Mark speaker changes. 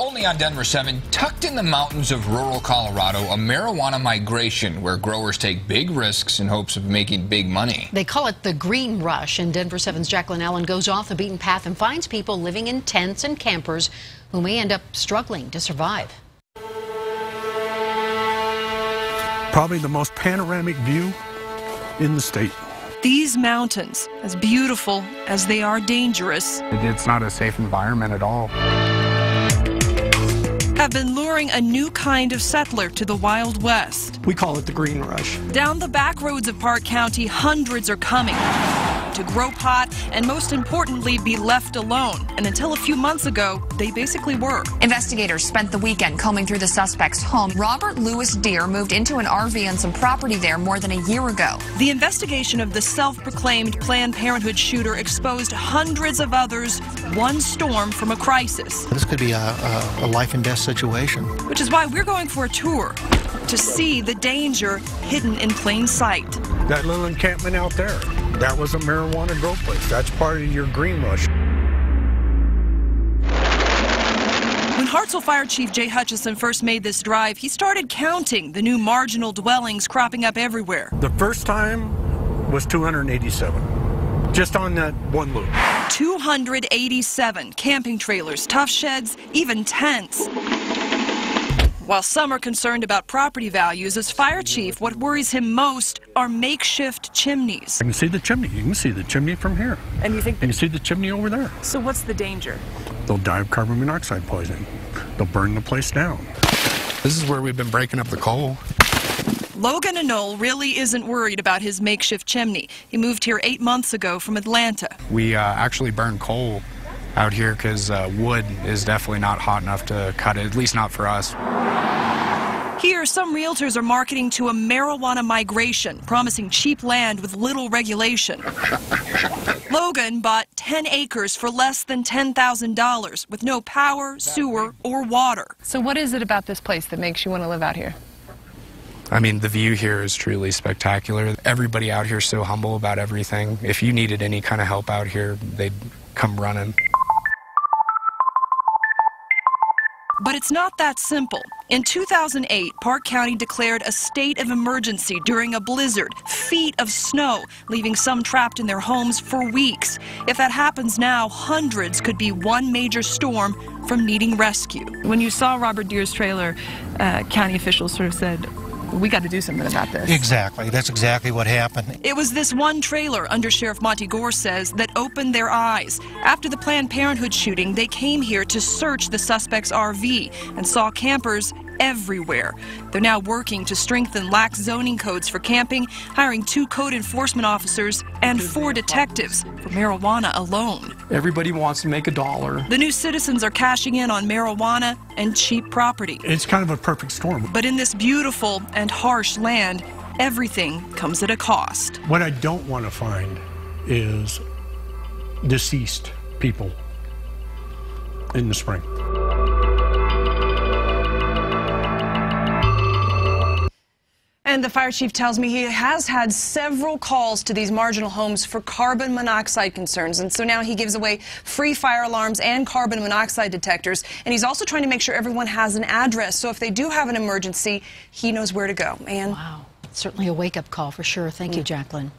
Speaker 1: Only on Denver 7, tucked in the mountains of rural Colorado, a marijuana migration where growers take big risks in hopes of making big money.
Speaker 2: They call it the green rush, and Denver 7's Jaclyn Allen goes off the beaten path and finds people living in tents and campers who may end up struggling to survive.
Speaker 3: Probably the most panoramic view in the state.
Speaker 4: These mountains, as beautiful as they are dangerous,
Speaker 5: it's not a safe environment at all.
Speaker 4: Have been luring a new kind of settler to the Wild West.
Speaker 6: We call it the green rush.
Speaker 4: Down the back roads of Park County, hundreds are coming to grow pot and, most importantly, be left alone. And until a few months ago, they basically were.
Speaker 7: Investigators spent the weekend combing through the suspect's home. Robert Louis Deere moved into an RV and some property there more than a year ago.
Speaker 4: The investigation of the self-proclaimed Planned Parenthood shooter exposed hundreds of others, one storm from a crisis.
Speaker 8: This could be a life and death situation.
Speaker 4: Which is why we're going for a tour to see the danger hidden in plain sight.
Speaker 3: That little encampment out there, that was a marijuana grow place. That's part of your green rush.
Speaker 4: When Hartselle Fire Chief Jay Hutchison first made this drive, he started counting the new marginal dwellings cropping up everywhere.
Speaker 3: The first time was 287, just on that one loop.
Speaker 4: 287 camping trailers, tough sheds, even tents. While some are concerned about property values, as fire chief, what worries him most are makeshift chimneys.
Speaker 3: You can see the chimney. You can see the chimney from here.
Speaker 4: And you think?
Speaker 3: You can see the chimney over there.
Speaker 4: So what's the danger?
Speaker 3: They'll die of carbon monoxide poisoning. They'll burn the place down.
Speaker 5: This is where we've been breaking up the coal.
Speaker 4: Logan Anole really isn't worried about his makeshift chimney. He moved here 8 months ago from Atlanta.
Speaker 5: We actually burn coal out here because wood is definitely not hot enough to cut it, at least not for us.
Speaker 4: Here, some realtors are marketing to a marijuana migration, promising cheap land with little regulation. Logan bought 10 acres for less than $10,000 with no power, sewer, or water.
Speaker 9: So what is it about this place that makes you want to live out here?
Speaker 5: I mean, the view here is truly spectacular. Everybody out here is so humble about everything. If you needed any kind of help out here, they'd come running.
Speaker 4: But it's not that simple. In 2008, Park County declared a state of emergency during a blizzard, feet of snow, leaving some trapped in their homes for weeks. If that happens now, hundreds could be one major storm from needing rescue.
Speaker 9: When you saw Robert Deere's trailer, county officials sort of said, we got to do something about this.
Speaker 8: Exactly. That's exactly what happened.
Speaker 4: It was this one trailer, Under Sheriff Monty Gore says, that opened their eyes. After the Planned Parenthood shooting, they came here to search the suspect's RV and saw campers everywhere. They're now working to strengthen lax zoning codes for camping, hiring 2 code enforcement officers and 4 detectives for marijuana alone.
Speaker 6: Everybody wants to make a dollar.
Speaker 4: The new citizens are cashing in on marijuana and cheap property.
Speaker 3: It's kind of a perfect storm.
Speaker 4: But in this beautiful and harsh land, everything comes at a cost.
Speaker 3: What I don't want to find is deceased people in the spring.
Speaker 4: And the fire chief tells me he has had several calls to these marginal homes for carbon monoxide concerns. And so now he gives away free fire alarms and carbon monoxide detectors. And he's also trying to make sure everyone has an address. So if they do have an emergency, he knows where to go. And
Speaker 2: wow, certainly a wake-up call for sure. Thank you, Jaclyn.